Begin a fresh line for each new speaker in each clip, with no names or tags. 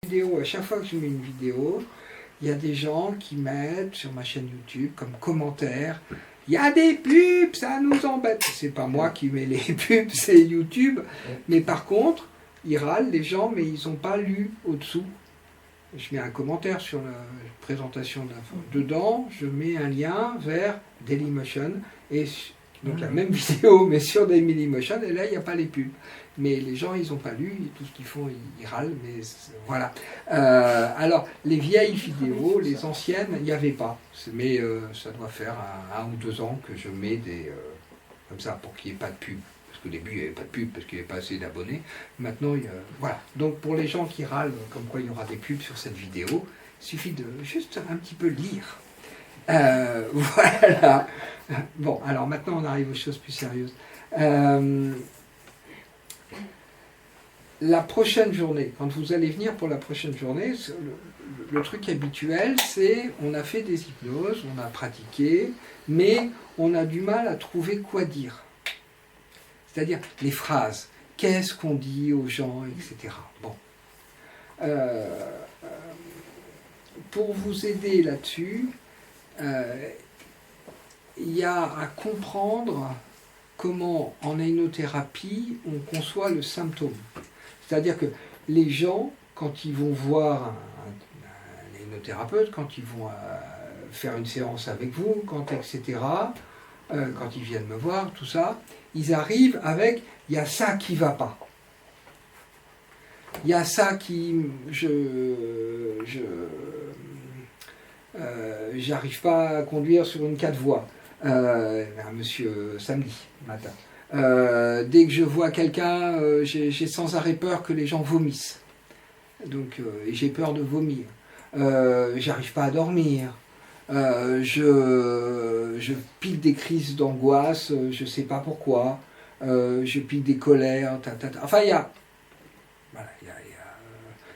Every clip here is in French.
Vidéo, à chaque fois que je mets une vidéo, il y a des gens qui mettent sur ma chaîne YouTube comme commentaire, il y a des pubs, ça nous embête. C'est pas moi qui mets les pubs, c'est YouTube. Mais par contre, ils râlent les gens, mais ils n'ont pas lu au-dessous. Je mets un commentaire sur la présentation de l'info. Dedans, je mets un lien vers Dailymotion. Et donc la même vidéo, mais sur Dailymotion, et là, il n'y a pas les pubs. Mais les gens, ils n'ont pas lu, et tout ce qu'ils font, ils râlent, mais voilà. Alors, les vieilles vidéos, les anciennes, il n'y avait pas. Mais ça doit faire un ou 2 ans que je mets des... comme ça, pour qu'il n'y ait pas de pub. Parce qu'au début, il n'y avait pas de pub, parce qu'il n'y avait pas assez d'abonnés. Maintenant, voilà. Donc, pour les gens qui râlent, comme quoi il y aura des pubs sur cette vidéo, il suffit de juste un petit peu lire. Voilà. Bon, alors maintenant, on arrive aux choses plus sérieuses. La prochaine journée, quand vous allez venir pour la prochaine journée, le truc habituel, c'est on a fait des hypnoses, on a pratiqué, mais on a du mal à trouver quoi dire. C'est-à-dire les phrases, qu'est-ce qu'on dit aux gens, etc. Bon. Pour vous aider là-dessus, il y a à comprendre comment, en hypnothérapie, on conçoit le symptôme. C'est-à-dire que les gens, quand ils vont voir un hypnothérapeute, quand ils vont faire une séance avec vous, etc., quand ils viennent me voir, tout ça, ils arrivent avec « il y a ça qui ne va pas ». Il y a ça qui... j'arrive pas à conduire sur une 4 voies. Un monsieur samedi matin. Dès que je vois quelqu'un, j'ai sans arrêt peur que les gens vomissent. Donc, j'ai peur de vomir. J'arrive pas à dormir. Je pique des crises d'angoisse, je sais pas pourquoi. Je pique des colères. Enfin, il y a... Voilà,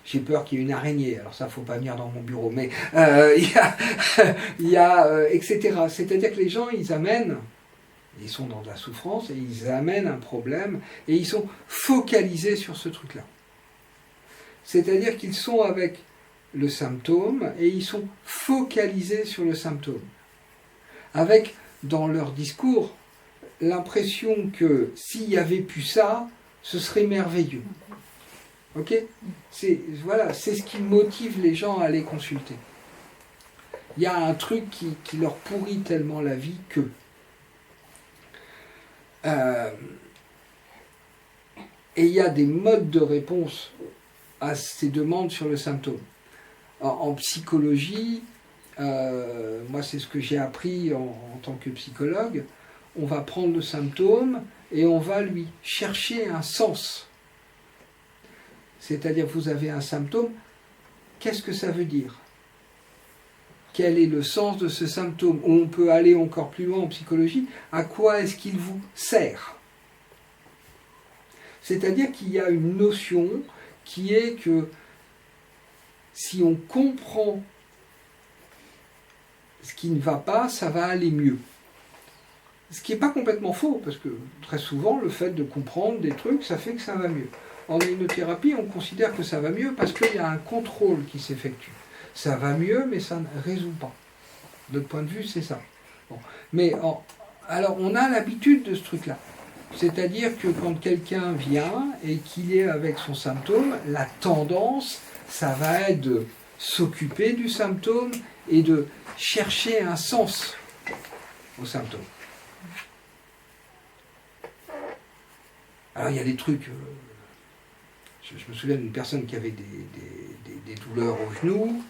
j'ai peur qu'il y ait une araignée, alors ça, faut pas venir dans mon bureau, mais il y a etc. C'est-à-dire que les gens, ils sont dans de la souffrance, et ils amènent un problème, et ils sont focalisés sur ce truc-là. C'est-à-dire qu'ils sont avec le symptôme, et ils sont focalisés sur le symptôme. Avec, dans leur discours, l'impression que s'il n'y avait plus ça, ce serait merveilleux. Ok ? Voilà, c'est ce qui motive les gens à aller consulter. Il y a un truc qui leur pourrit tellement la vie que... et il y a des modes de réponse à ces demandes sur le symptôme. En psychologie, moi c'est ce que j'ai appris en tant que psychologue, on va prendre le symptôme et on va lui chercher un sens. C'est-à-dire, vous avez un symptôme, qu'est-ce que ça veut dire ? Quel est le sens de ce symptôme ? On peut aller encore plus loin en psychologie, à quoi est-ce qu'il vous sert ? C'est-à-dire qu'il y a une notion qui est que si on comprend ce qui ne va pas, ça va aller mieux. Ce qui n'est pas complètement faux, parce que très souvent, le fait de comprendre des trucs, ça fait que ça va mieux. En hypnothérapie, on considère que ça va mieux parce qu'il y a un contrôle qui s'effectue. Ça va mieux, mais ça ne résout pas. De notre point de vue, c'est ça. Bon. Mais alors, on a l'habitude de ce truc-là. C'est-à-dire que quand quelqu'un vient et qu'il est avec son symptôme, la tendance, ça va être de s'occuper du symptôme et de chercher un sens au symptôme. Alors, il y a des trucs... Je me souviens d'une personne qui avait des douleurs au genou,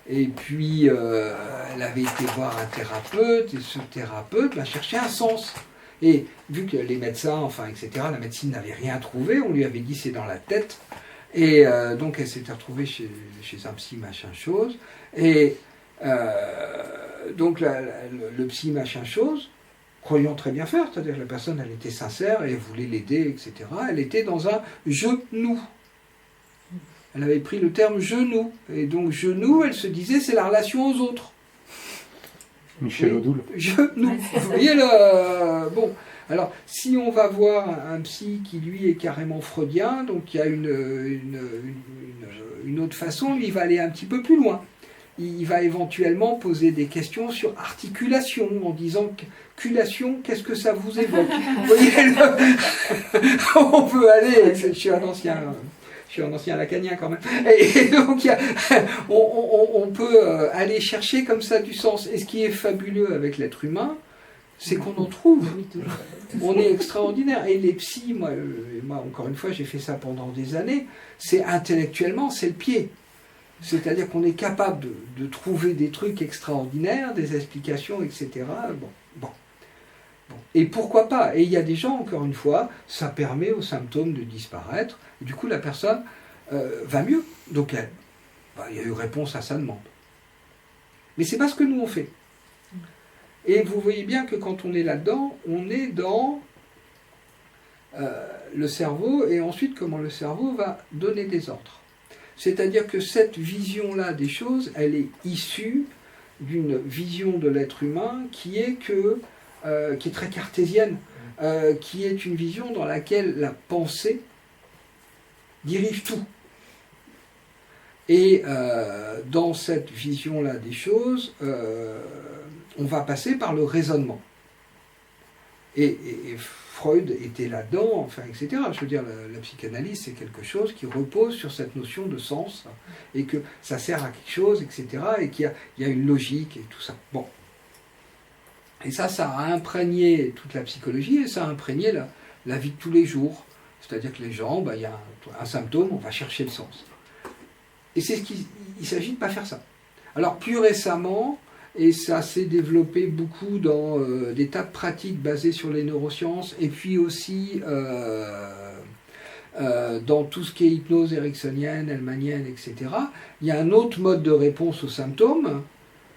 et puis elle avait été voir un thérapeute, et ce thérapeute cherchait un sens. Et vu que les médecins, etc., la médecine n'avait rien trouvé, on lui avait dit c'est dans la tête, et donc elle s'était retrouvée chez un psy machin chose, et donc le psy machin chose, croyant très bien faire, c'est-à-dire que la personne, elle était sincère, et elle voulait l'aider, etc., elle était dans un genou. Elle avait pris le terme genou. Et donc genou, elle se disait, c'est la relation aux autres.
Michel Odoul.
Genou. Vous voyez le... Bon. Alors, si on va voir un psy qui, lui, est carrément freudien, donc il y a une autre façon, lui, il va aller un petit peu plus loin. Il va éventuellement poser des questions sur articulation, en disant culation, qu'est-ce que ça vous évoque? Vous voyez, on peut aller, je suis un ancien lacanien quand même, et donc on peut aller chercher comme ça du sens. Et ce qui est fabuleux avec l'être humain, c'est qu'on en trouve. On est extraordinaire. Et les psys, moi encore une fois, j'ai fait ça pendant des années, c'est intellectuellement, c'est le pied. C'est-à-dire qu'on est capable de trouver des trucs extraordinaires, des explications, etc. Bon. Et pourquoi pas? Et il y a des gens, encore une fois, ça permet aux symptômes de disparaître. Et du coup, la personne va mieux. Donc, il y a eu réponse à sa demande. Mais c'est pas ce que nous on fait. Et vous voyez bien que quand on est là-dedans, on est dans le cerveau, et ensuite comment le cerveau va donner des ordres. C'est-à-dire que cette vision-là des choses, elle est issue d'une vision de l'être humain qui est très cartésienne, qui est une vision dans laquelle la pensée dirige tout. Et dans cette vision-là des choses, on va passer par le raisonnement. Et Freud était là-dedans, enfin, etc. Je veux dire, la psychanalyse, c'est quelque chose qui repose sur cette notion de sens, et que ça sert à quelque chose, etc., et qu'il y a une logique, et tout ça. Bon. Et ça a imprégné toute la psychologie, et ça a imprégné la vie de tous les jours. C'est-à-dire que les gens, il y a un symptôme, on va chercher le sens. Et c'est il s'agit de ne pas faire ça. Alors, plus récemment, et ça s'est développé beaucoup dans des tas de pratiques basées sur les neurosciences, et puis aussi dans tout ce qui est hypnose ericksonienne, hellmanienne, etc. Il y a un autre mode de réponse aux symptômes,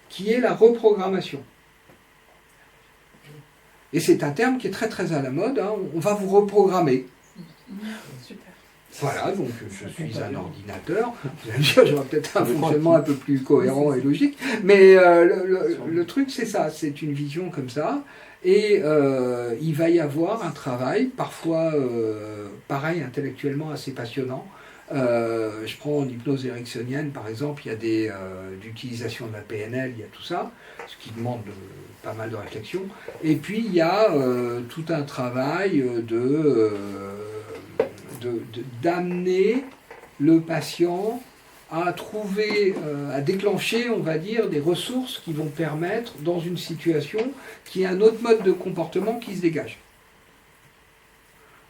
qui est la reprogrammation. Et c'est un terme qui est très très à la mode, hein. On va vous reprogrammer.
Super.
Voilà, donc je suis un ordinateur. Vous allez me dire, j'aurais peut-être un fonctionnement un peu plus cohérent et logique. Mais le truc, c'est ça, c'est une vision comme ça. Et il va y avoir un travail, parfois, pareil, intellectuellement assez passionnant. Je prends en hypnose ericksonienne, par exemple, il y a d'utilisation de la PNL, il y a tout ça, ce qui demande pas mal de réflexion. Et puis, il y a tout un travail d'amener le patient à trouver, à déclencher, on va dire, des ressources qui vont permettre, dans une situation, qu'il y ait un autre mode de comportement qui se dégage.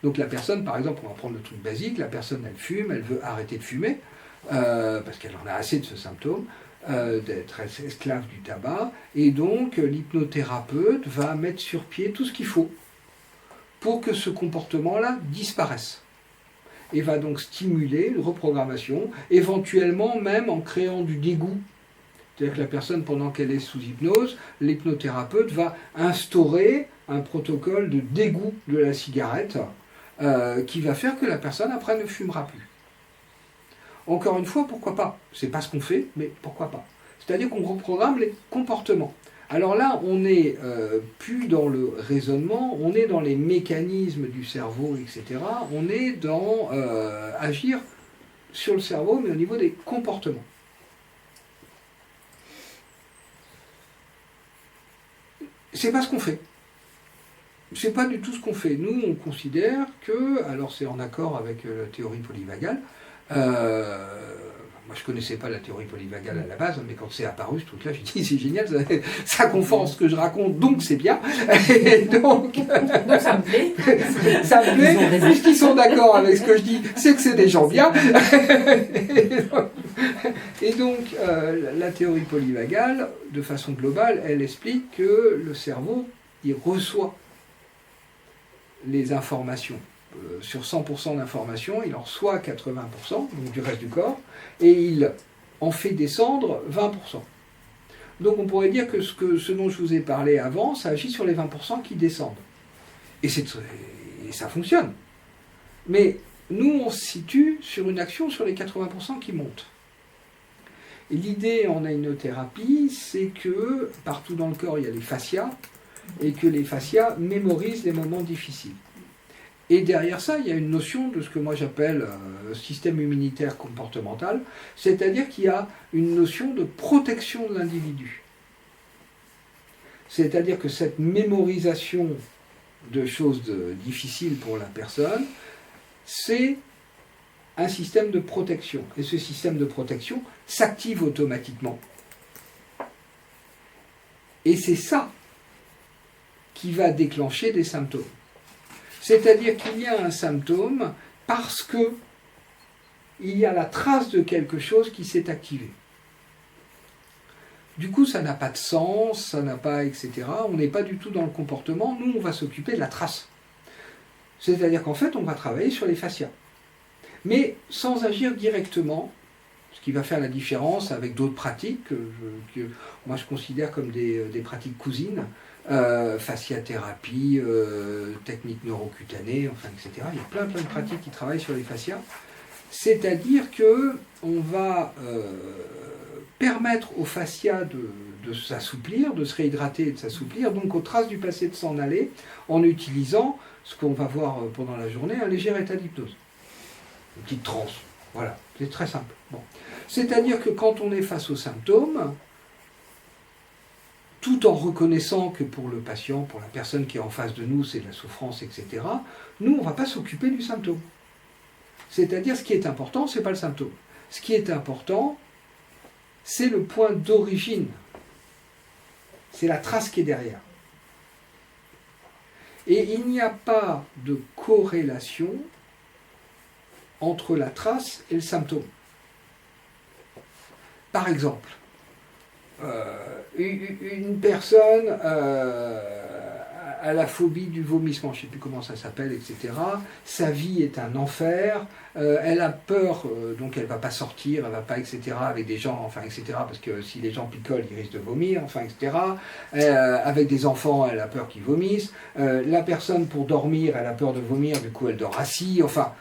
Donc la personne, par exemple, on va prendre le truc basique, la personne, elle fume, elle veut arrêter de fumer, parce qu'elle en a assez de ce symptôme, d'être esclave du tabac, et donc l'hypnothérapeute va mettre sur pied tout ce qu'il faut pour que ce comportement-là disparaisse. Et va donc stimuler une reprogrammation, éventuellement même en créant du dégoût. C'est-à-dire que la personne, pendant qu'elle est sous hypnose, l'hypnothérapeute va instaurer un protocole de dégoût de la cigarette qui va faire que la personne, après, ne fumera plus. Encore une fois, pourquoi pas? C'est pas ce qu'on fait, mais pourquoi pas? C'est-à-dire qu'on reprogramme les comportements. Alors là, on n'est plus dans le raisonnement, on est dans les mécanismes du cerveau, etc. On est dans agir sur le cerveau, mais au niveau des comportements. C'est pas ce qu'on fait. C'est pas du tout ce qu'on fait. Nous, on considère que, alors c'est en accord avec la théorie polyvagale, moi je connaissais pas la théorie polyvagale à la base, mais quand c'est apparu ce truc-là, j'ai dit c'est génial, ça conforte ce que je raconte, donc c'est bien. Et donc
ça me plaît.
Ça me plaît, puisqu'ils sont d'accord avec ce que je dis, c'est que c'est des gens bien. Et donc la théorie polyvagale, de façon globale, elle explique que le cerveau, il reçoit les informations. Sur 100% d'informations, il en reçoit 80%, donc du reste du corps, et il en fait descendre 20%. Donc on pourrait dire que ce dont je vous ai parlé avant, ça agit sur les 20% qui descendent. Et ça fonctionne. Mais nous, on se situe sur une action sur les 80% qui montent. Et l'idée en hypnothérapie, c'est que partout dans le corps, il y a les fascias, et que les fascias mémorisent les moments difficiles. Et derrière ça, il y a une notion de ce que moi j'appelle système immunitaire comportemental, c'est-à-dire qu'il y a une notion de protection de l'individu. C'est-à-dire que cette mémorisation de choses difficiles pour la personne, c'est un système de protection. Et ce système de protection s'active automatiquement. Et c'est ça qui va déclencher des symptômes. C'est-à-dire qu'il y a un symptôme parce que il y a la trace de quelque chose qui s'est activé. Du coup, ça n'a pas de sens, ça n'a pas, etc. On n'est pas du tout dans le comportement. Nous, on va s'occuper de la trace. C'est-à-dire qu'en fait, on va travailler sur les fascias. Mais sans agir directement, ce qui va faire la différence avec d'autres pratiques que moi je considère comme des pratiques cousines, fasciathérapie, technique neurocutanée, enfin, etc. Il y a plein de pratiques qui travaillent sur les fascias. C'est-à-dire qu'on va permettre aux fascias de s'assouplir, de se réhydrater et de s'assouplir, donc aux traces du passé de s'en aller, en utilisant ce qu'on va voir pendant la journée, un léger état d'hypnose. Une petite transe. Voilà, c'est très simple. Bon. C'est-à-dire que quand on est face aux symptômes, tout en reconnaissant que pour le patient, pour la personne qui est en face de nous, c'est de la souffrance, etc., nous, on ne va pas s'occuper du symptôme. C'est-à-dire, ce qui est important, ce n'est pas le symptôme. Ce qui est important, c'est le point d'origine. C'est la trace qui est derrière. Et il n'y a pas de corrélation entre la trace et le symptôme. Par exemple, une personne a la phobie du vomissement, je ne sais plus comment ça s'appelle, etc. Sa vie est un enfer, elle a peur, donc elle ne va pas sortir, elle ne va pas, etc., avec des gens, enfin, etc., parce que si les gens picolent, ils risquent de vomir, enfin, etc. Avec des enfants, elle a peur qu'ils vomissent. La personne, pour dormir, elle a peur de vomir, du coup, elle dort assis, enfin,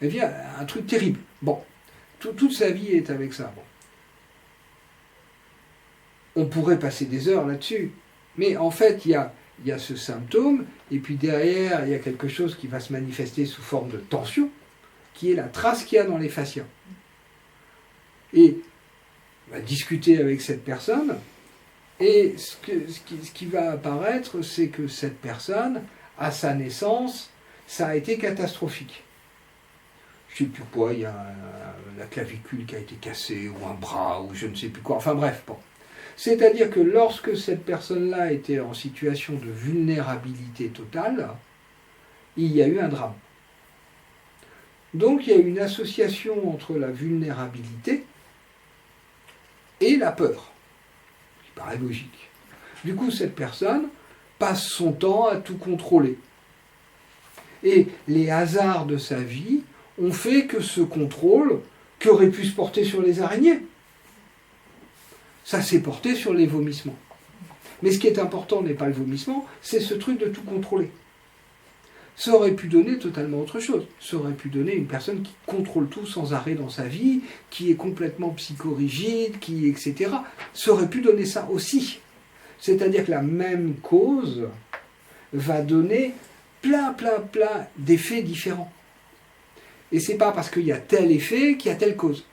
elle vit un truc terrible. Bon, toute sa vie est avec ça. Bon. On pourrait passer des heures là-dessus, mais en fait, il y a ce symptôme, et puis derrière, il y a quelque chose qui va se manifester sous forme de tension, qui est la trace qu'il y a dans les fascias. Et on va discuter avec cette personne, et ce qui va apparaître, c'est que cette personne, à sa naissance, ça a été catastrophique. Je ne sais plus quoi, il y a la clavicule qui a été cassée, ou un bras, ou je ne sais plus quoi, enfin bref, bon. C'est-à-dire que lorsque cette personne-là était en situation de vulnérabilité totale, il y a eu un drame. Donc il y a une association entre la vulnérabilité et la peur, ce qui paraît logique. Du coup, cette personne passe son temps à tout contrôler. Et les hasards de sa vie ont fait que ce contrôle, qui aurait pu se porter sur les araignées, ça s'est porté sur les vomissements. Mais ce qui est important n'est pas le vomissement, c'est ce truc de tout contrôler. Ça aurait pu donner totalement autre chose. Ça aurait pu donner une personne qui contrôle tout sans arrêt dans sa vie, qui est complètement psychorigide, qui, etc. Ça aurait pu donner ça aussi. C'est-à-dire que la même cause va donner plein d'effets différents. Et c'est pas parce qu'il y a tel effet qu'il y a telle cause.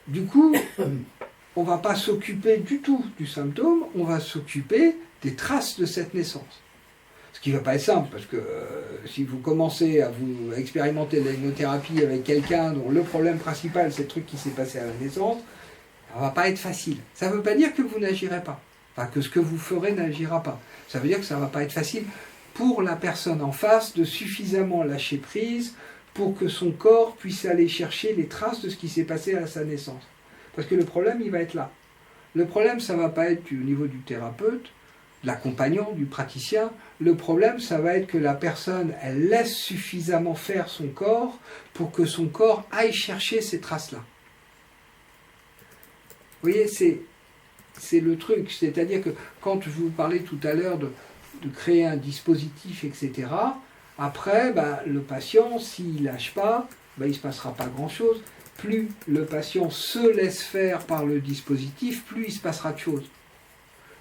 Du coup, on ne va pas s'occuper du tout du symptôme, on va s'occuper des traces de cette naissance. Ce qui ne va pas être simple, parce que si vous commencez à expérimenter la hypnothérapie avec quelqu'un dont le problème principal, c'est le truc qui s'est passé à la naissance, ça ne va pas être facile. Ça ne veut pas dire que vous n'agirez pas, enfin que ce que vous ferez n'agira pas. Ça veut dire que ça ne va pas être facile pour la personne en face de suffisamment lâcher prise pour que son corps puisse aller chercher les traces de ce qui s'est passé à sa naissance. Parce que le problème, il va être là. Le problème, ça ne va pas être au niveau du thérapeute, de l'accompagnant, du praticien. Le problème, ça va être que la personne, elle laisse suffisamment faire son corps pour que son corps aille chercher ces traces-là. Vous voyez, c'est le truc. C'est-à-dire que quand je vous parlais tout à l'heure de créer un dispositif, etc., après, le patient, s'il ne lâche pas, il ne se passera pas grand-chose. plus le patient se laisse faire par le dispositif, plus il se passera de choses.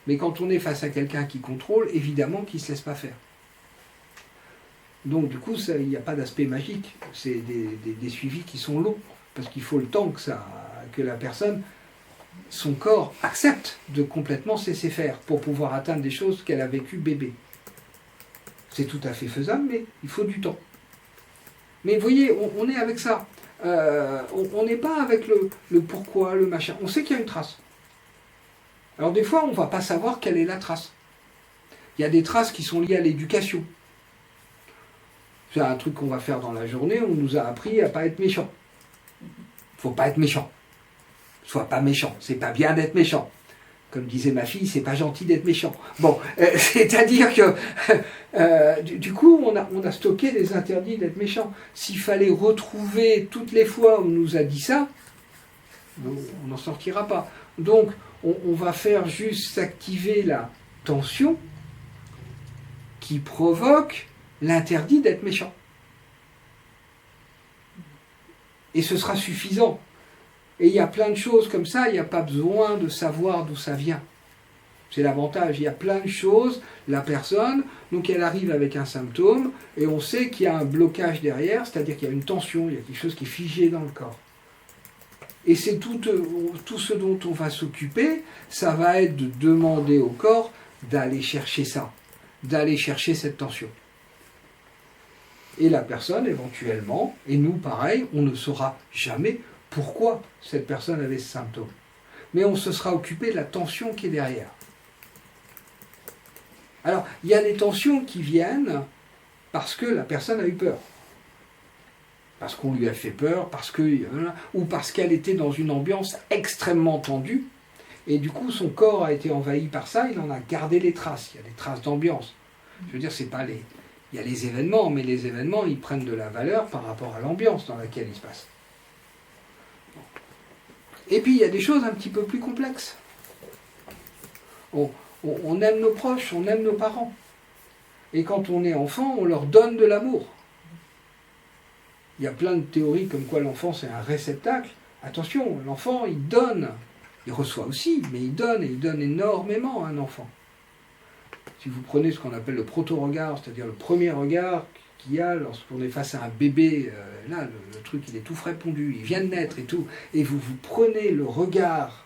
Mais quand on est face à quelqu'un qui contrôle, évidemment qu'il ne se laisse pas faire. Donc du coup, il n'y a pas d'aspect magique. C'est des suivis qui sont longs, parce qu'il faut le temps que la personne, son corps, accepte de complètement se laisser faire pour pouvoir atteindre des choses qu'elle a vécues bébé. C'est tout à fait faisable, mais il faut du temps. Mais vous voyez, on est avec ça. On n'est pas avec le pourquoi, le machin. On sait qu'il y a une trace. Alors des fois, on ne va pas savoir quelle est la trace. Il y a des traces qui sont liées à l'éducation. C'est un truc qu'on va faire dans la journée, on nous a appris à ne pas être méchant. Il ne faut pas être méchant. Sois pas méchant, c'est pas bien d'être méchant. Comme disait ma fille, c'est pas gentil d'être méchant. Bon, c'est-à-dire que du coup, on a stocké les interdits d'être méchant. S'il fallait retrouver toutes les fois où on nous a dit ça, on n'en sortira pas. Donc, on va faire juste s'activer la tension qui provoque l'interdit d'être méchant. Et ce sera suffisant. Et il y a plein de choses comme ça, il n'y a pas besoin de savoir d'où ça vient. C'est l'avantage, il y a plein de choses, la personne, donc elle arrive avec un symptôme, et on sait qu'il y a un blocage derrière, c'est-à-dire qu'il y a une tension, il y a quelque chose qui est figé dans le corps. Et c'est tout ce dont on va s'occuper, ça va être de demander au corps d'aller chercher ça, d'aller chercher cette tension. Et la personne, éventuellement, et nous pareil, on ne saura jamais pourquoi cette personne avait ce symptôme. Mais on se sera occupé de la tension qui est derrière. Alors, il y a des tensions qui viennent parce que la personne a eu peur. Parce qu'on lui a fait peur, ou parce qu'elle était dans une ambiance extrêmement tendue, et du coup son corps a été envahi par ça, il en a gardé les traces, il y a des traces d'ambiance. Je veux dire, c'est pas les... Il y a les événements, mais les événements, ils prennent de la valeur par rapport à l'ambiance dans laquelle ils se passent. Et puis, il y a des choses un petit peu plus complexes. On aime nos proches, on aime nos parents. Et quand on est enfant, on leur donne de l'amour. Il y a plein de théories comme quoi l'enfant, c'est un réceptacle. Attention, l'enfant, il donne. Il reçoit aussi, mais il donne, et il donne énormément à un enfant. Si vous prenez ce qu'on appelle le proto-regard, c'est-à-dire le premier regard qu'il y a lorsqu'on est face à un bébé, là, le truc, il est tout frais pondu, il vient de naître et tout, et vous prenez le regard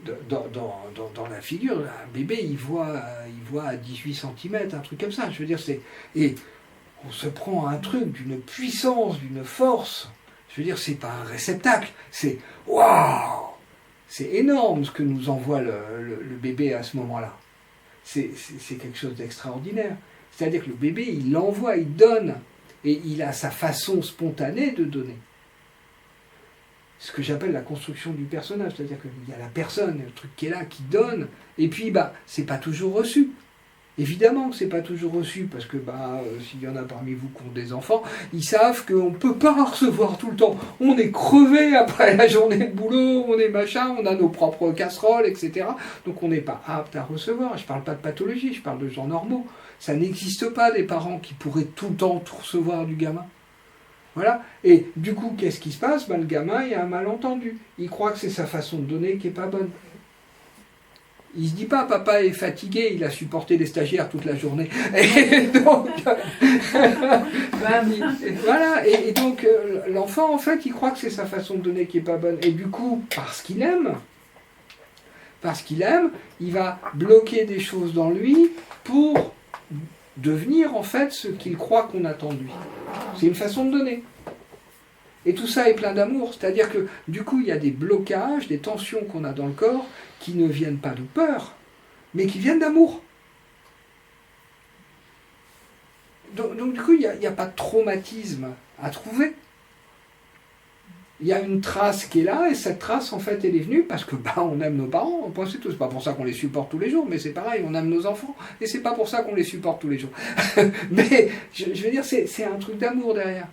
dans la figure, un bébé, il voit à 18 cm, un truc comme ça, je veux dire, et on se prend un truc d'une puissance, d'une force, je veux dire, c'est pas un réceptacle, c'est waouh, c'est énorme ce que nous envoie le bébé à ce moment-là. C'est quelque chose d'extraordinaire. C'est-à-dire que le bébé, il l'envoie, il donne, et il a sa façon spontanée de donner. Ce que j'appelle la construction du personnage, c'est-à-dire qu'il y a la personne, le truc qui est là, qui donne, et puis c'est pas toujours reçu. Évidemment que c'est pas toujours reçu, parce que s'il y en a parmi vous qui ont des enfants, ils savent qu'on ne peut pas recevoir tout le temps. On est crevé après la journée de boulot, on est machin, on a nos propres casseroles, etc. Donc on n'est pas apte à recevoir. Je ne parle pas de pathologie, je parle de gens normaux. Ça n'existe pas des parents qui pourraient tout le temps tout recevoir du gamin. Voilà. Et du coup, qu'est-ce qui se passe ? Le gamin, il y a un malentendu. Il croit que c'est sa façon de donner qui n'est pas bonne. Il ne se dit pas, papa est fatigué, il a supporté les stagiaires toute la journée. Et donc, voilà, et donc l'enfant, en fait, il croit que c'est sa façon de donner qui n'est pas bonne. Et du coup, parce qu'il aime, il va bloquer des choses dans lui pour devenir, en fait, ce qu'il croit qu'on attend de lui. C'est une façon de donner. Et tout ça est plein d'amour, c'est-à-dire que du coup il y a des blocages, des tensions qu'on a dans le corps qui ne viennent pas de peur, mais qui viennent d'amour. Donc du coup il n'y a pas de traumatisme à trouver. Il y a une trace qui est là, et cette trace en fait elle est venue parce que on aime nos parents, c'est tout. C'est pas pour ça qu'on les supporte tous les jours, mais c'est pareil, on aime nos enfants, et c'est pas pour ça qu'on les supporte tous les jours. Mais je veux dire, c'est un truc d'amour derrière.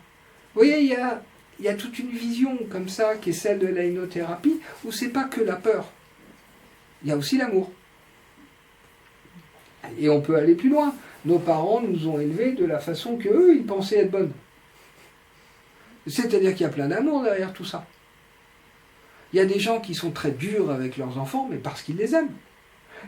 Vous voyez, il y a toute une vision comme ça, qui est celle de la hypnothérapie, où c'est pas que la peur. Il y a aussi l'amour. Et on peut aller plus loin. Nos parents nous ont élevés de la façon qu'eux, ils pensaient être bonnes. C'est-à-dire qu'il y a plein d'amour derrière tout ça. Il y a des gens qui sont très durs avec leurs enfants, mais parce qu'ils les aiment.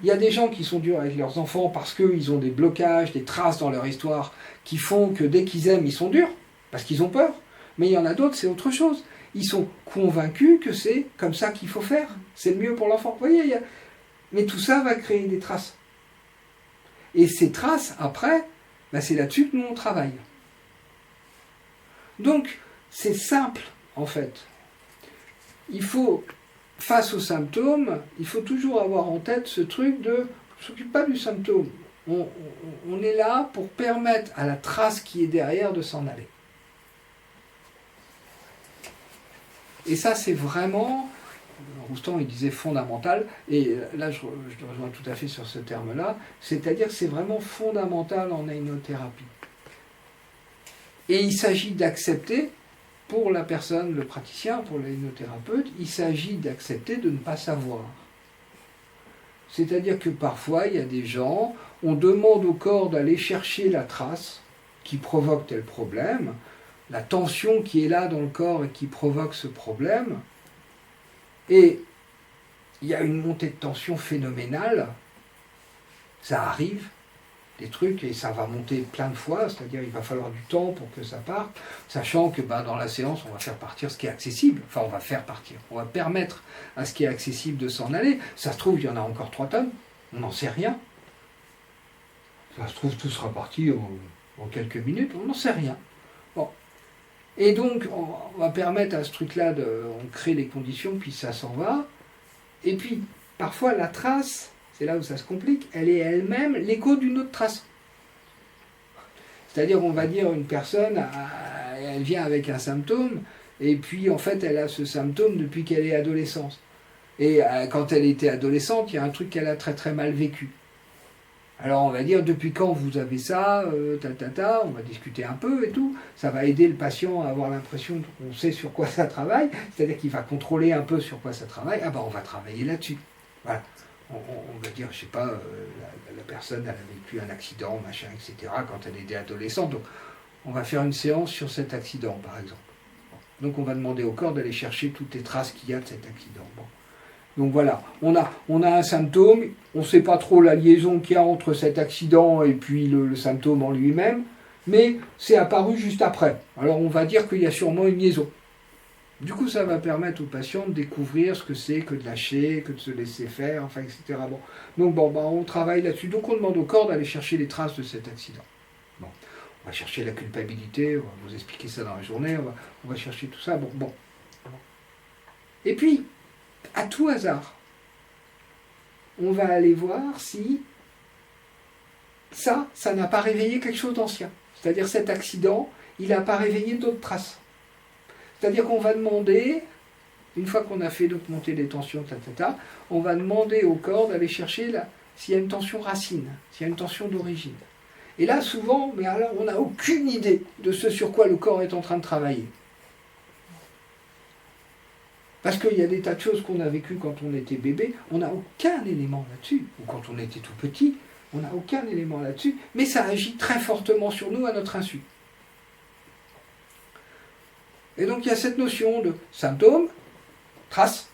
Il y a des gens qui sont durs avec leurs enfants parce qu'ils ont des blocages, des traces dans leur histoire qui font que dès qu'ils aiment, ils sont durs, parce qu'ils ont peur. Mais il y en a d'autres, c'est autre chose. Ils sont convaincus que c'est comme ça qu'il faut faire. C'est le mieux pour l'enfant. Vous voyez, mais tout ça va créer des traces. Et ces traces, après, c'est là-dessus que nous, on travaille. Donc, c'est simple, en fait. Il faut, face aux symptômes, il faut toujours avoir en tête ce truc de, on ne s'occupe pas du symptôme. On est là pour permettre à la trace qui est derrière de s'en aller. Et ça, c'est vraiment, Roustan, il disait fondamental, et là, je rejoins tout à fait sur ce terme-là, c'est-à-dire que c'est vraiment fondamental en hypnothérapie. Et il s'agit d'accepter, pour la personne, le praticien, pour l'hypnothérapeute, il s'agit d'accepter de ne pas savoir. C'est-à-dire que parfois, il y a des gens, on demande au corps d'aller chercher la trace qui provoque tel problème, la tension qui est là dans le corps et qui provoque ce problème, et il y a une montée de tension phénoménale, ça arrive, des trucs, et ça va monter plein de fois, c'est-à-dire il va falloir du temps pour que ça parte, sachant que dans la séance, on va faire partir ce qui est accessible, enfin on va faire partir, on va permettre à ce qui est accessible de s'en aller, ça se trouve, il y en a encore 3 tonnes, on n'en sait rien, ça se trouve, tout sera parti en quelques minutes, on n'en sait rien. Bon. Et donc, on va permettre à ce truc-là, on crée les conditions, puis ça s'en va, et puis, parfois, la trace, c'est là où ça se complique, elle est elle-même l'écho d'une autre trace. C'est-à-dire, on va dire, une personne, elle vient avec un symptôme, et puis, en fait, elle a ce symptôme depuis qu'elle est adolescente. Et quand elle était adolescente, il y a un truc qu'elle a très très mal vécu. Alors, on va dire, depuis quand vous avez ça, on va discuter un peu et tout, ça va aider le patient à avoir l'impression qu'on sait sur quoi ça travaille, c'est-à-dire qu'il va contrôler un peu sur quoi ça travaille, on va travailler là-dessus. Voilà. On va dire, je sais pas, la personne, elle a vécu un accident, machin, etc., quand elle était adolescente. Donc, on va faire une séance sur cet accident, par exemple. Donc, on va demander au corps d'aller chercher toutes les traces qu'il y a de cet accident. Bon. Donc voilà, on a un symptôme, on ne sait pas trop la liaison qu'il y a entre cet accident et puis le symptôme en lui-même, mais c'est apparu juste après. Alors on va dire qu'il y a sûrement une liaison. Du coup, ça va permettre au patient de découvrir ce que c'est que de lâcher, que de se laisser faire, enfin, etc. Bon. Donc on travaille là-dessus. Donc on demande au corps d'aller chercher les traces de cet accident. Bon. On va chercher la culpabilité, on va vous expliquer ça dans la journée, on va chercher tout ça. Bon. Et puis, à tout hasard, on va aller voir si ça n'a pas réveillé quelque chose d'ancien. C'est-à-dire cet accident, il n'a pas réveillé d'autres traces. C'est-à-dire qu'on va demander, une fois qu'on a fait donc monter les tensions, on va demander au corps d'aller chercher s'il y a une tension racine, s'il y a une tension d'origine. Et là, souvent, mais alors on n'a aucune idée de ce sur quoi le corps est en train de travailler. Parce qu'il y a des tas de choses qu'on a vécues quand on était bébé, on n'a aucun élément là-dessus. Ou quand on était tout petit, on n'a aucun élément là-dessus, mais ça agit très fortement sur nous à notre insu. Et donc il y a cette notion de symptôme, trace,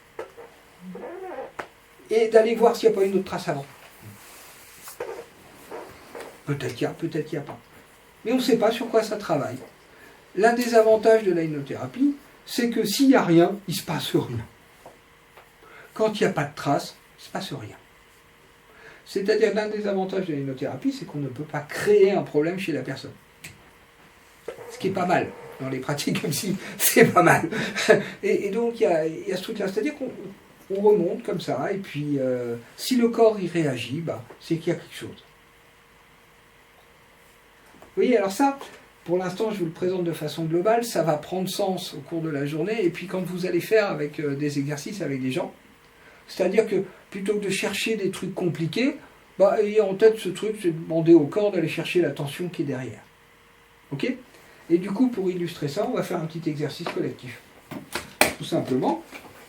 et d'aller voir s'il n'y a pas une autre trace avant. Peut-être qu'il y a, peut-être qu'il n'y a pas. Mais on ne sait pas sur quoi ça travaille. L'un des avantages de la hypnothérapie, c'est que s'il n'y a rien, il ne se passe rien. Quand il n'y a pas de trace, il ne se passe rien. C'est-à-dire, l'un des avantages de la hypnothérapie, c'est qu'on ne peut pas créer un problème chez la personne. Ce qui est pas mal. Dans les pratiques comme si, c'est pas mal. Et donc, il y a ce truc-là. C'est-à-dire qu'on remonte comme ça, et puis, si le corps y réagit, c'est qu'il y a quelque chose. Vous voyez, alors ça, pour l'instant, je vous le présente de façon globale, ça va prendre sens au cours de la journée, et puis quand vous allez faire avec des exercices avec des gens, c'est-à-dire que plutôt que de chercher des trucs compliqués, ayez en tête ce truc, c'est de demander au corps d'aller chercher la tension qui est derrière. Ok ? Et du coup, pour illustrer ça, on va faire un petit exercice collectif. Tout simplement,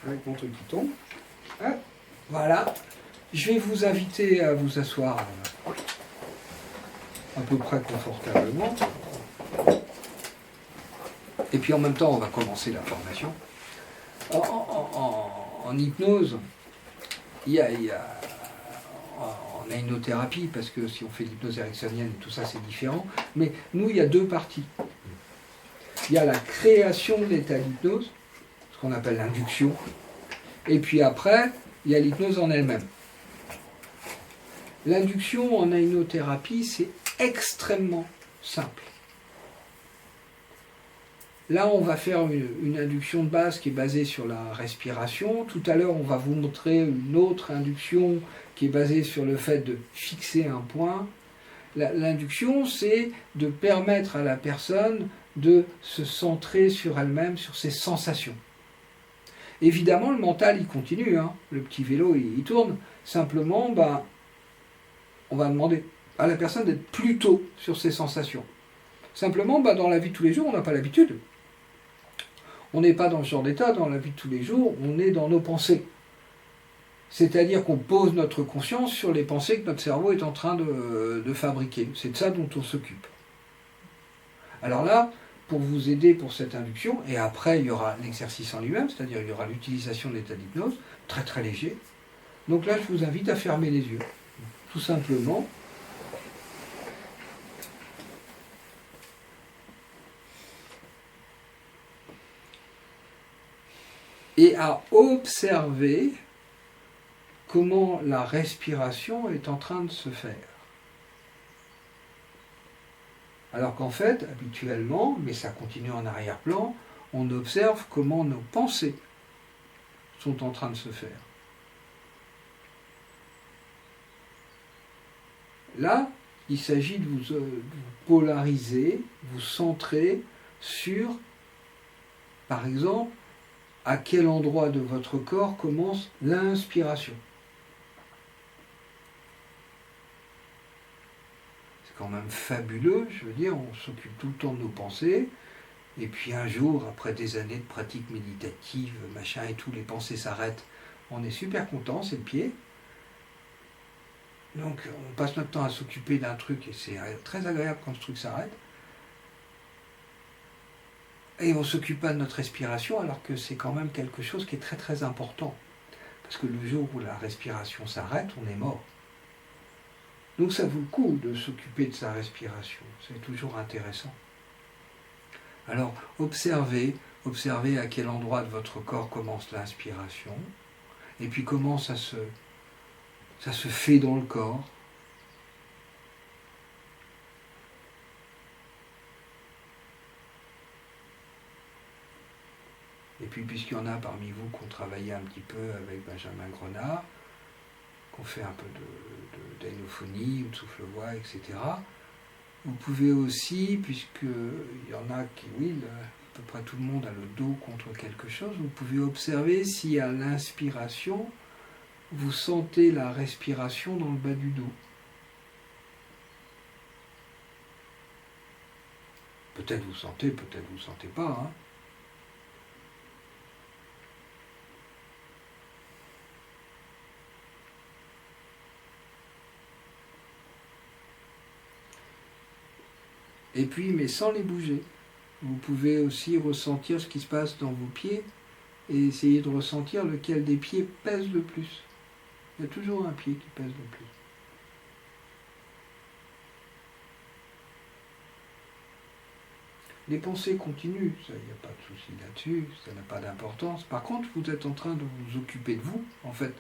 avec mon truc qui tombe. Voilà. Je vais vous inviter à vous asseoir à peu près confortablement. Et puis en même temps, on va commencer la formation. En hypnose, en hypnothérapie, parce que si on fait l'hypnose ericksonienne et tout ça, c'est différent. Mais nous, il y a deux parties. Il y a la création de l'état d'hypnose, ce qu'on appelle l'induction. Et puis après, il y a l'hypnose en elle-même. L'induction en hypnothérapie, c'est extrêmement simple. Là, on va faire une induction de base qui est basée sur la respiration. Tout à l'heure, on va vous montrer une autre induction qui est basée sur le fait de fixer un point. L'induction, c'est de permettre à la personne de se centrer sur elle-même, sur ses sensations. Évidemment, le mental, il continue. Hein. Le petit vélo, il tourne. Simplement, on va demander à la personne d'être plutôt sur ses sensations. Simplement, dans la vie de tous les jours, on n'a pas l'habitude. On n'est pas dans ce genre d'état dans la vie de tous les jours, on est dans nos pensées. C'est-à-dire qu'on pose notre conscience sur les pensées que notre cerveau est en train de fabriquer. C'est de ça dont on s'occupe. Alors là, pour vous aider pour cette induction, et après il y aura l'exercice en lui-même, c'est-à-dire il y aura l'utilisation de l'état d'hypnose, très très léger. Donc là, je vous invite à fermer les yeux. Tout simplement. Et à observer comment la respiration est en train de se faire. Alors qu'en fait, habituellement, mais ça continue en arrière-plan, on observe comment nos pensées sont en train de se faire. Là, il s'agit de vous polariser, vous centrer sur, par exemple, à quel endroit de votre corps commence l'inspiration. C'est quand même fabuleux, je veux dire, on s'occupe tout le temps de nos pensées, et puis un jour, après des années de pratique méditative, machin et tout, les pensées s'arrêtent, on est super content, c'est le pied. Donc on passe notre temps à s'occuper d'un truc, et c'est très agréable quand ce truc s'arrête. Et on ne s'occupe pas de notre respiration alors que c'est quand même quelque chose qui est très très important. Parce que le jour où la respiration s'arrête, on est mort. Donc ça vaut le coup de s'occuper de sa respiration. C'est toujours intéressant. Alors observez à quel endroit de votre corps commence l'inspiration. Et puis comment ça se fait dans le corps. Et puis, puisqu'il y en a parmi vous qui ont travaillé un petit peu avec Benjamin Grenard, qui ont fait un peu d'ainophonie ou de souffle-voix, etc., vous pouvez aussi, puisqu'il y en a qui, oui, à peu près tout le monde a le dos contre quelque chose, vous pouvez observer si à l'inspiration, vous sentez la respiration dans le bas du dos. Peut-être vous sentez, peut-être vous ne sentez pas, hein. Et puis, mais sans les bouger. Vous pouvez aussi ressentir ce qui se passe dans vos pieds et essayer de ressentir lequel des pieds pèse le plus. Il y a toujours un pied qui pèse le plus. Les pensées continuent, ça, il n'y a pas de souci là-dessus, ça n'a pas d'importance. Par contre, vous êtes en train de vous occuper de vous, en fait.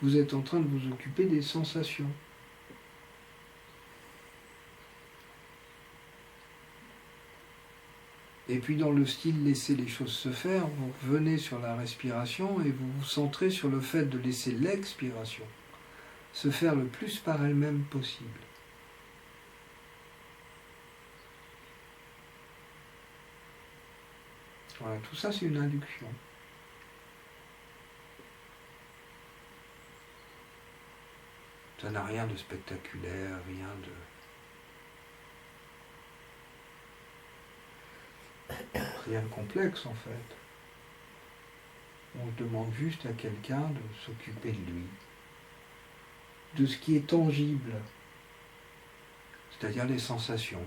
Vous êtes en train de vous occuper des sensations. Et puis dans le style laisser les choses se faire, vous revenez sur la respiration et vous vous centrez sur le fait de laisser l'expiration se faire le plus par elle-même possible. Voilà, tout ça c'est une induction. Ça n'a rien de spectaculaire, rien de complexe en fait. On demande juste à quelqu'un de s'occuper de lui, de ce qui est tangible, c'est-à-dire les sensations.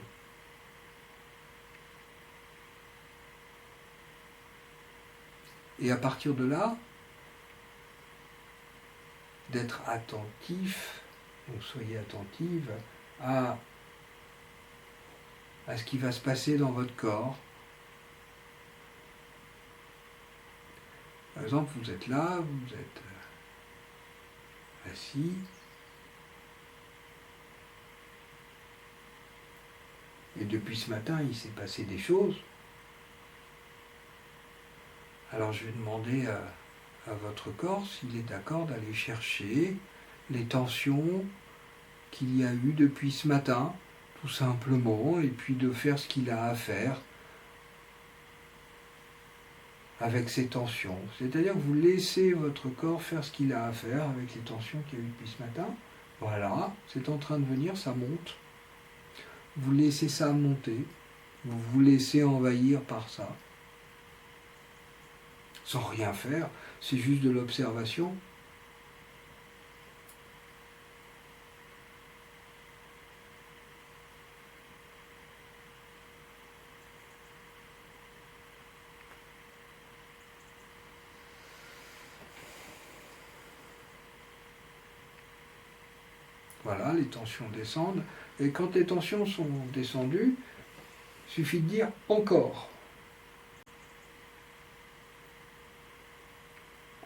Et à partir de là, d'être attentif, donc soyez attentive à ce qui va se passer dans votre corps. Par exemple, vous êtes là, vous êtes assis. Et depuis ce matin, il s'est passé des choses. Alors je vais demander à votre corps s'il est d'accord d'aller chercher les tensions qu'il y a eu depuis ce matin, tout simplement, et puis de faire ce qu'il a à faire avec ces tensions. C'est-à-dire que vous laissez votre corps faire ce qu'il a à faire avec les tensions qu'il y a eu depuis ce matin. Voilà, c'est en train de venir, ça monte. Vous laissez ça monter, vous vous laissez envahir par ça, sans rien faire, c'est juste de l'observation. Voilà, les tensions descendent, et quand les tensions sont descendues, il suffit de dire « encore ».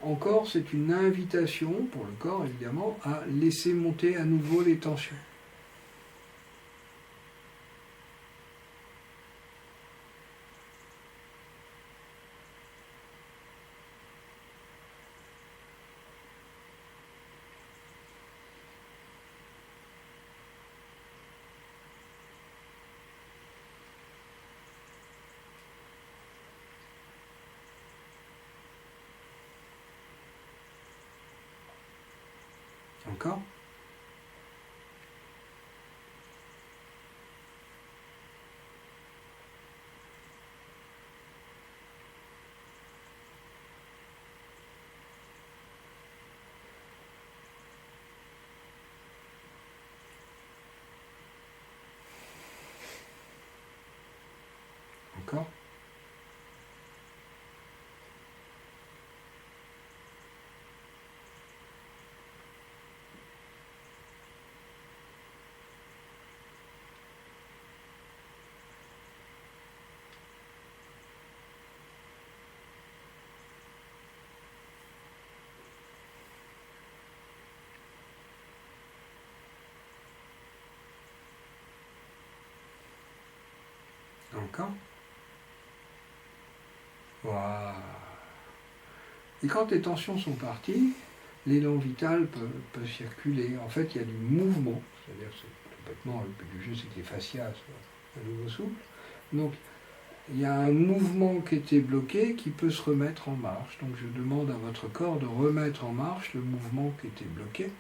Encore, c'est une invitation, pour le corps évidemment, à laisser monter à nouveau les tensions. Encore ? Encore ? Encore ? Voilà. Et quand les tensions sont parties, l'élan vital peut circuler. En fait, il y a du mouvement. C'est-à-dire, c'est complètement, le but du jeu, c'est que les fascias soient à nouveau souples. Donc, il y a un mouvement qui était bloqué qui peut se remettre en marche. Donc, je demande à votre corps de remettre en marche le mouvement qui était bloqué.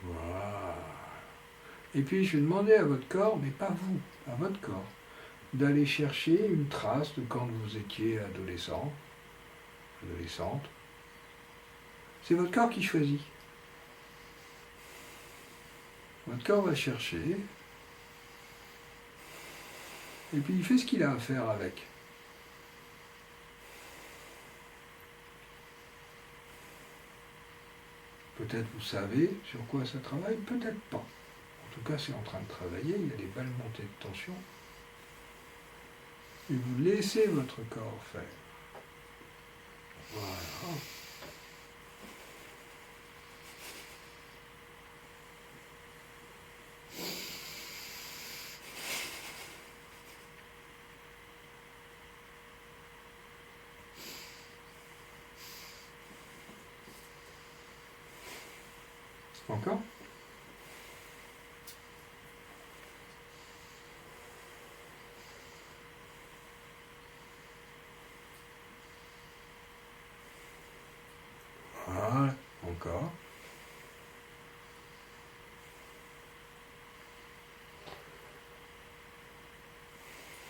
Voilà. Et puis je vais demander à votre corps, mais pas vous, à votre corps, d'aller chercher une trace de quand vous étiez adolescent, adolescente. C'est votre corps qui choisit. Votre corps va chercher, et puis il fait ce qu'il a à faire avec. Peut-être vous savez sur quoi ça travaille, peut-être pas. En tout cas, c'est en train de travailler, il y a des belles montées de tension. Et vous laissez votre corps faire. Voilà. Encore ?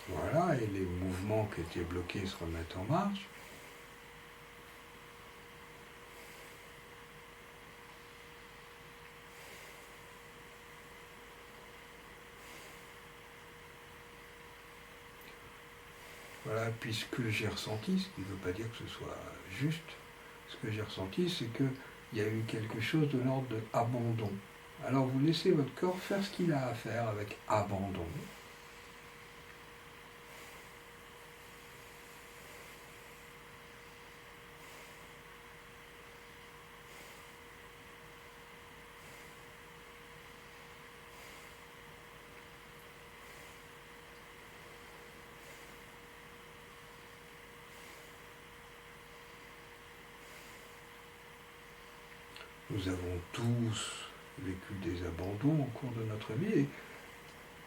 Voilà, et les mouvements qui étaient bloqués se remettent en marche. Voilà, puis ce que j'ai ressenti, ce qui ne veut pas dire que ce soit juste, ce que j'ai ressenti, c'est qu'il y a eu quelque chose de l'ordre de abandon. Alors vous laissez votre corps faire ce qu'il a à faire avec abandon. Nous avons tous vécu des abandons au cours de notre vie et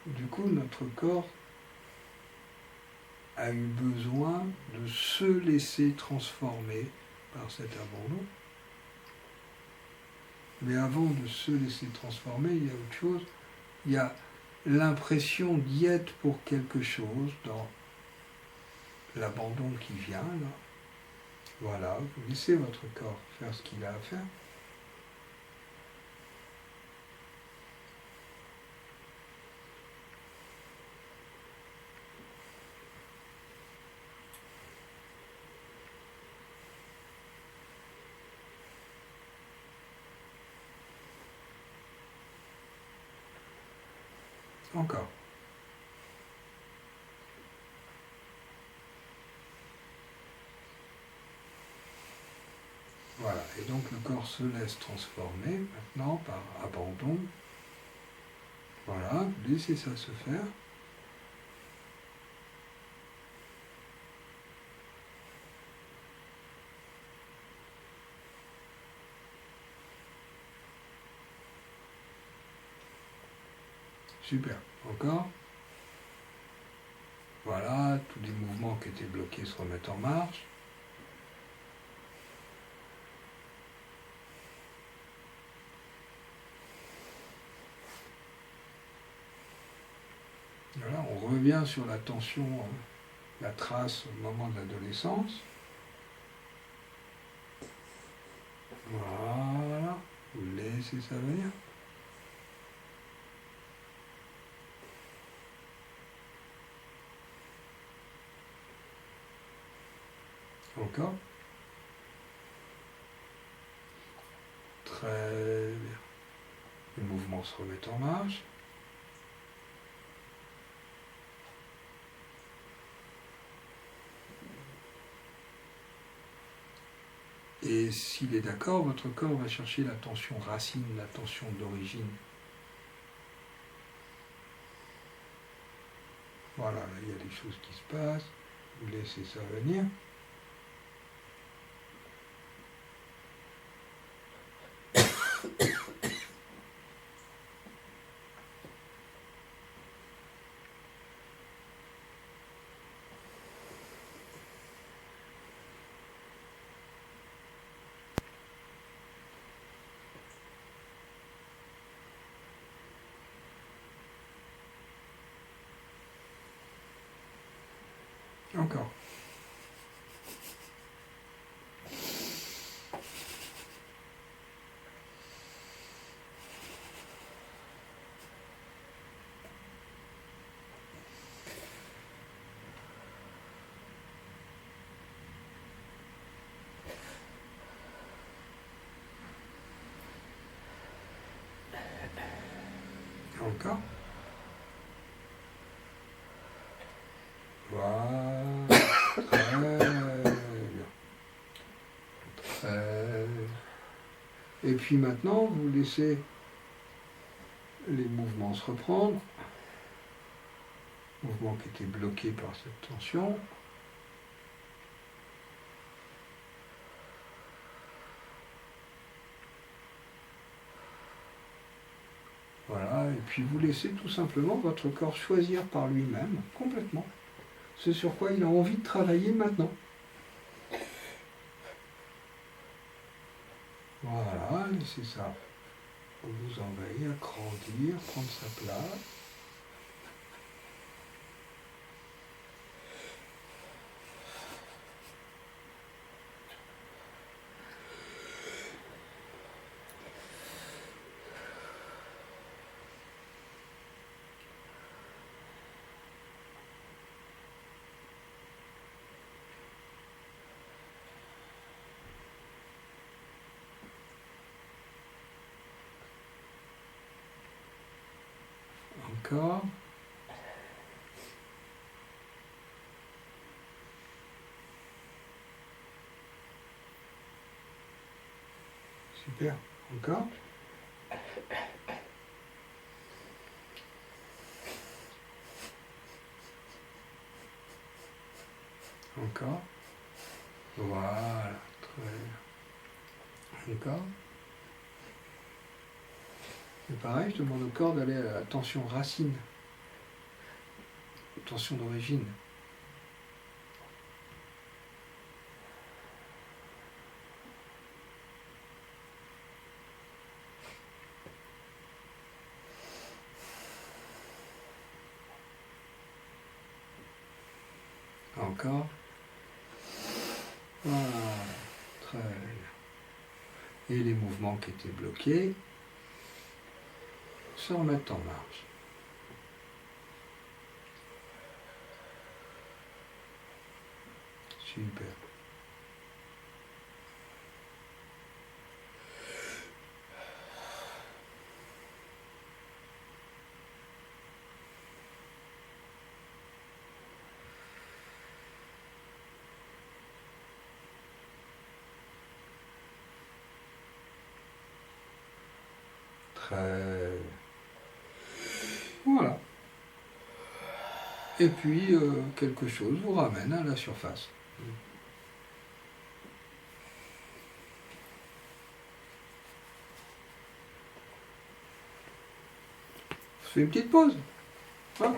du coup notre corps a eu besoin de se laisser transformer par cet abandon. Mais avant de se laisser transformer, il y a autre chose. Il y a l'impression d'y être pour quelque chose dans l'abandon qui vient. Là. Voilà, vous laissez votre corps faire ce qu'il a à faire. Encore. Voilà, et donc le corps se laisse transformer maintenant par abandon. Voilà, vous laissez ça se faire. Super, encore. Voilà, tous les mouvements qui étaient bloqués se remettent en marche. Voilà, on revient sur la tension, la trace au moment de l'adolescence. Voilà, vous laissez ça venir. Encore. Très bien. Les mouvements se remettent en marche. Et s'il est d'accord, votre corps va chercher la tension racine, la tension d'origine. Voilà, là, il y a des choses qui se passent. Vous laissez ça venir. Encore. Encore. Voilà. Très bien. Très. Et puis maintenant, vous laissez les mouvements se reprendre. Mouvements qui étaient bloqués par cette tension. Voilà, et puis vous laissez tout simplement votre corps choisir par lui-même, complètement, ce sur quoi il a envie de travailler maintenant. Voilà, laissez ça vous envahir, grandir, prendre sa place. Encore. Super. Encore. Encore. Voilà. Très bien. Encore. Et pareil, je demande au corps d'aller à la tension racine. Tension d'origine. Encore. Voilà. Très bien. Et les mouvements qui étaient bloqués se remettent en marche. Super. Très... Voilà. Et puis, quelque chose vous ramène à la surface. On se fait une petite pause. Hein.